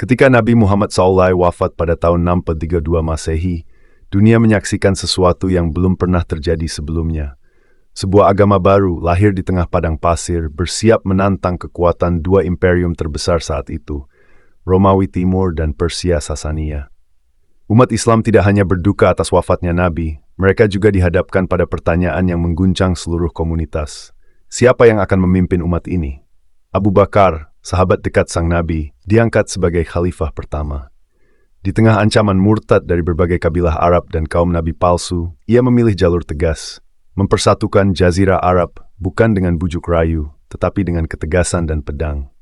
Ketika Nabi Muhammad SAW wafat pada tahun 632 Masehi, dunia menyaksikan sesuatu yang belum pernah terjadi sebelumnya. Sebuah agama baru lahir di tengah padang pasir, bersiap menantang kekuatan dua imperium terbesar saat itu, Romawi Timur dan Persia Sasania. Umat Islam tidak hanya berduka atas wafatnya Nabi, mereka juga dihadapkan pada pertanyaan yang mengguncang seluruh komunitas. Siapa yang akan memimpin umat ini? Abu Bakar, sahabat dekat sang Nabi, diangkat sebagai khalifah pertama. Di tengah ancaman murtad dari berbagai kabilah Arab dan kaum Nabi palsu, ia memilih jalur tegas, mempersatukan Jazirah Arab bukan dengan bujuk rayu, tetapi dengan ketegasan dan pedang.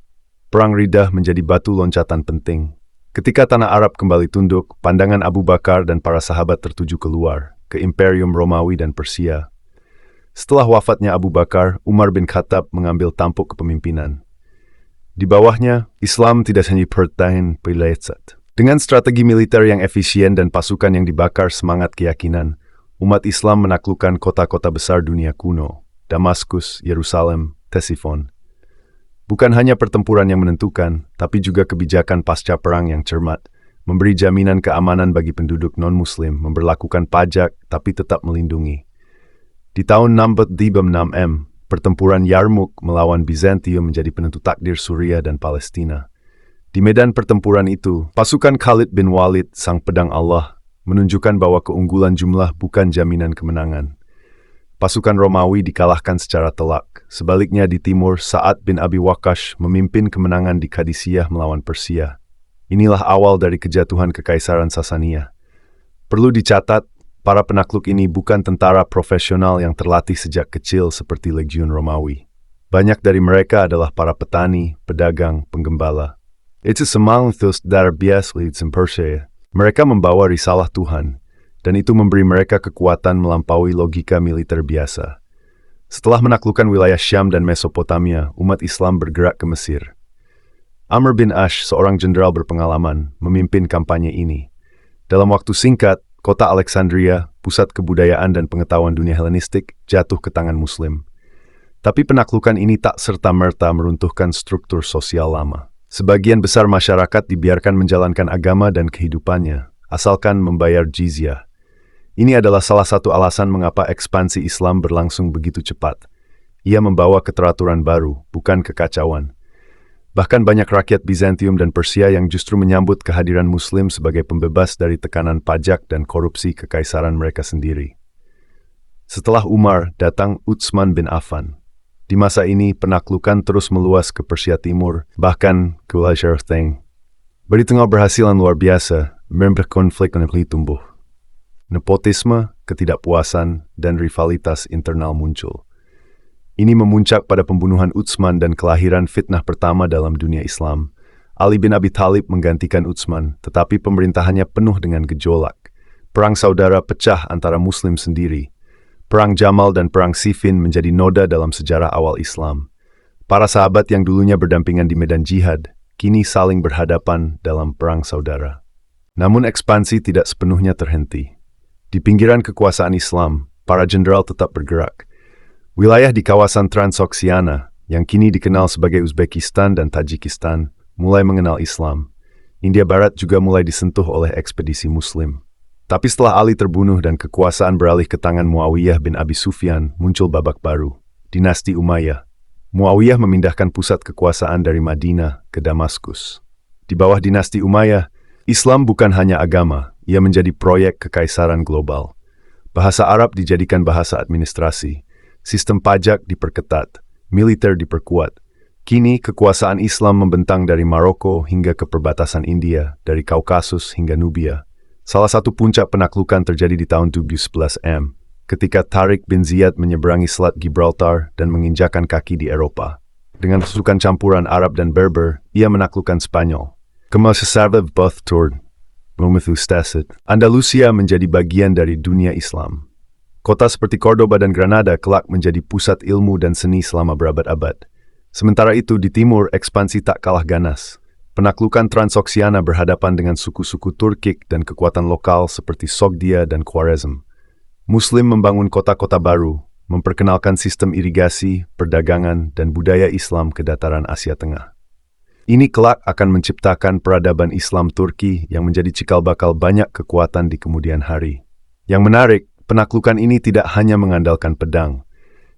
Perang Riddah menjadi batu loncatan penting. Ketika tanah Arab kembali tunduk, pandangan Abu Bakar dan para sahabat tertuju keluar, ke Imperium Romawi dan Persia. Setelah wafatnya Abu Bakar, Umar bin Khattab mengambil tampuk kepemimpinan. Di bawahnya, Islam tidak hanya bertahan pilesat. Dengan strategi militer yang efisien dan pasukan yang dibakar semangat keyakinan, umat Islam menaklukkan kota-kota besar dunia kuno, Damaskus, Yerusalem, Ctesiphon. Bukan hanya pertempuran yang menentukan, tapi juga kebijakan pasca perang yang cermat, memberi jaminan keamanan bagi penduduk non-Muslim, memberlakukan pajak tapi tetap melindungi. Di tahun 636 pertempuran Yarmouk melawan Bizantium menjadi penentu takdir Suriah dan Palestina. Di medan pertempuran itu, pasukan Khalid bin Walid, sang pedang Allah, menunjukkan bahwa keunggulan jumlah bukan jaminan kemenangan. Pasukan Romawi dikalahkan secara telak. Sebaliknya di timur, Sa'ad bin Abi Waqqas memimpin kemenangan di Qadisiyah melawan Persia. Inilah awal dari kejatuhan Kekaisaran Sasania. Perlu dicatat, para penakluk ini bukan tentara profesional yang terlatih sejak kecil seperti Legiun Romawi. Banyak dari mereka adalah para petani, pedagang, penggembala. Itu semua dari biasa di Persia. Mereka membawa risalah Tuhan, dan itu memberi mereka kekuatan melampaui logika militer biasa. Setelah menaklukkan wilayah Syam dan Mesopotamia, umat Islam bergerak ke Mesir. Amr bin Ash, seorang jenderal berpengalaman, memimpin kampanye ini. Dalam waktu singkat, kota Alexandria, pusat kebudayaan dan pengetahuan dunia Helenistik, jatuh ke tangan Muslim. Tapi penaklukan ini tak serta-merta meruntuhkan struktur sosial lama. Sebagian besar masyarakat dibiarkan menjalankan agama dan kehidupannya, asalkan membayar jizyah. Ini adalah salah satu alasan mengapa ekspansi Islam berlangsung begitu cepat. Ia membawa keteraturan baru, bukan kekacauan. Bahkan banyak rakyat Bizantium dan Persia yang justru menyambut kehadiran Muslim sebagai pembebas dari tekanan pajak dan korupsi kekaisaran mereka sendiri. Setelah Umar, datang Utsman bin Affan. Di masa ini, penaklukan terus meluas ke Persia Timur, bahkan ke wilayah Syarteng. Di tengah berhasilan luar biasa, konflik mulai tumbuh. Nepotisme, ketidakpuasan, dan rivalitas internal muncul. Ini memuncak pada pembunuhan Utsman dan kelahiran fitnah pertama dalam dunia Islam. Ali bin Abi Thalib menggantikan Utsman, tetapi pemerintahannya penuh dengan gejolak. Perang saudara pecah antara Muslim sendiri. Perang Jamal dan Perang Siffin menjadi noda dalam sejarah awal Islam. Para sahabat yang dulunya berdampingan di medan jihad, kini saling berhadapan dalam perang saudara. Namun ekspansi tidak sepenuhnya terhenti. Di pinggiran kekuasaan Islam, para jenderal tetap bergerak. Wilayah di kawasan Transoksiana, yang kini dikenal sebagai Uzbekistan dan Tajikistan, mulai mengenal Islam. India Barat juga mulai disentuh oleh ekspedisi Muslim. Tapi setelah Ali terbunuh dan kekuasaan beralih ke tangan Muawiyah bin Abi Sufyan, muncul babak baru, dinasti Umayyah. Muawiyah memindahkan pusat kekuasaan dari Madinah ke Damaskus. Di bawah dinasti Umayyah, Islam bukan hanya agama, ia menjadi proyek kekaisaran global. Bahasa Arab dijadikan bahasa administrasi. Sistem pajak diperketat, militer diperkuat. Kini kekuasaan Islam membentang dari Maroko hingga ke perbatasan India, dari Kaukasus hingga Nubia. Salah satu puncak penaklukan terjadi di tahun 711 M, ketika Tariq bin Ziyad menyeberangi Selat Gibraltar dan menginjakan kaki di Eropa. Dengan pasukan campuran Arab dan Berber, ia menaklukkan Spanyol. Kemasyasarat Bethtur, Andalusia menjadi bagian dari dunia Islam. Kota seperti Cordoba dan Granada kelak menjadi pusat ilmu dan seni selama berabad-abad. Sementara itu, di timur, ekspansi tak kalah ganas. Penaklukan Transoksiana berhadapan dengan suku-suku Turkik dan kekuatan lokal seperti Sogdia dan Khwarezm. Muslim membangun kota-kota baru, memperkenalkan sistem irigasi, perdagangan, dan budaya Islam ke dataran Asia Tengah. Ini kelak akan menciptakan peradaban Islam Turki yang menjadi cikal bakal banyak kekuatan di kemudian hari. Yang menarik, penaklukan ini tidak hanya mengandalkan pedang.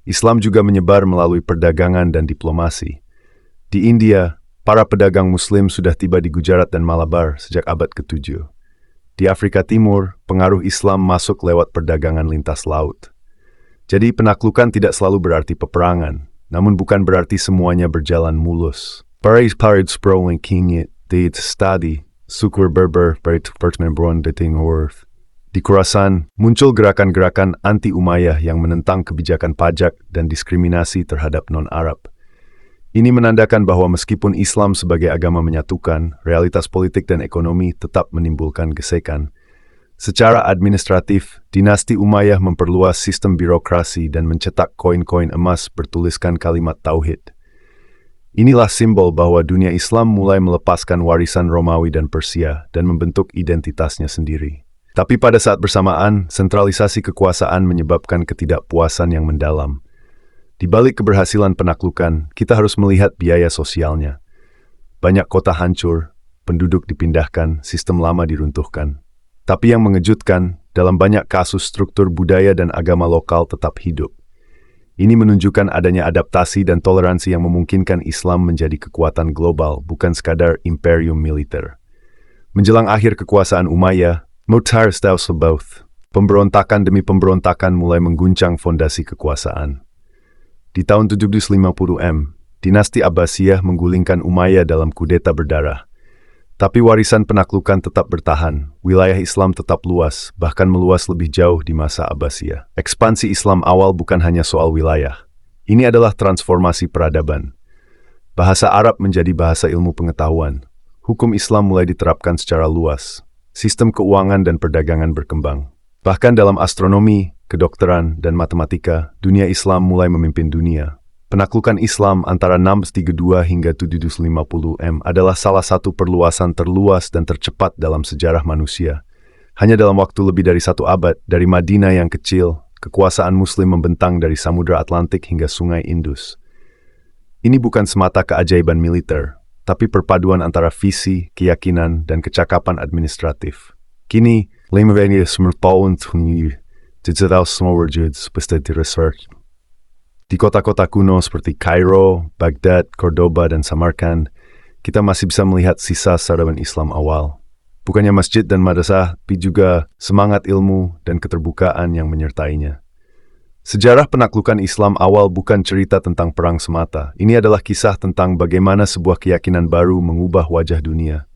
Islam juga menyebar melalui perdagangan dan diplomasi. Di India, para pedagang Muslim sudah tiba di Gujarat dan Malabar sejak abad ke-7. Di Afrika Timur, pengaruh Islam masuk lewat perdagangan lintas laut. Jadi penaklukan tidak selalu berarti peperangan, namun bukan berarti semuanya berjalan mulus. Paris sprawling king it study, sukur berber perit pertmenbron dating worth. Di Khurasan, muncul gerakan-gerakan anti-Umayyah yang menentang kebijakan pajak dan diskriminasi terhadap non-Arab. Ini menandakan bahwa meskipun Islam sebagai agama menyatukan, realitas politik dan ekonomi tetap menimbulkan gesekan. Secara administratif, dinasti Umayyah memperluas sistem birokrasi dan mencetak koin-koin emas bertuliskan kalimat tauhid. Inilah simbol bahwa dunia Islam mulai melepaskan warisan Romawi dan Persia dan membentuk identitasnya sendiri. Tapi pada saat bersamaan, sentralisasi kekuasaan menyebabkan ketidakpuasan yang mendalam. Di balik keberhasilan penaklukan, kita harus melihat biaya sosialnya. Banyak kota hancur, penduduk dipindahkan, sistem lama diruntuhkan. Tapi yang mengejutkan, dalam banyak kasus struktur budaya dan agama lokal tetap hidup. Ini menunjukkan adanya adaptasi dan toleransi yang memungkinkan Islam menjadi kekuatan global, bukan sekadar imperium militer. Menjelang akhir kekuasaan Umayyah, pemberontakan demi pemberontakan mulai mengguncang fondasi kekuasaan. Di tahun 750 dinasti Abbasiyah menggulingkan Umayyah dalam kudeta berdarah. Tapi warisan penaklukan tetap bertahan, wilayah Islam tetap luas, bahkan meluas lebih jauh di masa Abbasiyah. Ekspansi Islam awal bukan hanya soal wilayah. Ini adalah transformasi peradaban. Bahasa Arab menjadi bahasa ilmu pengetahuan. Hukum Islam mulai diterapkan secara luas. Sistem keuangan dan perdagangan berkembang. Bahkan dalam astronomi, kedokteran, dan matematika, dunia Islam mulai memimpin dunia. Penaklukan Islam antara 632 hingga 750 adalah salah satu perluasan terluas dan tercepat dalam sejarah manusia. Hanya dalam waktu lebih dari 1 abad, dari Madinah yang kecil, kekuasaan Muslim membentang dari Samudra Atlantik hingga Sungai Indus. Ini bukan semata keajaiban militer, tapi perpaduan antara visi, keyakinan, dan kecakapan administratif. Kini, di kota-kota kuno seperti Kairo, Baghdad, Cordoba, dan Samarkand, kita masih bisa melihat sisa peradaban Islam awal. Bukannya masjid dan madrasah, tapi juga semangat ilmu dan keterbukaan yang menyertainya. Sejarah penaklukan Islam awal bukan cerita tentang perang semata. Ini adalah kisah tentang bagaimana sebuah keyakinan baru mengubah wajah dunia.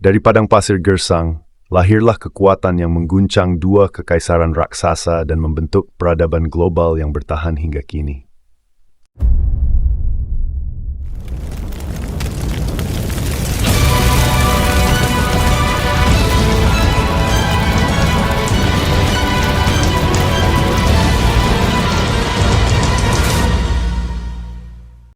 Dari padang pasir gersang, lahirlah kekuatan yang mengguncang 2 kekaisaran raksasa dan membentuk peradaban global yang bertahan hingga kini.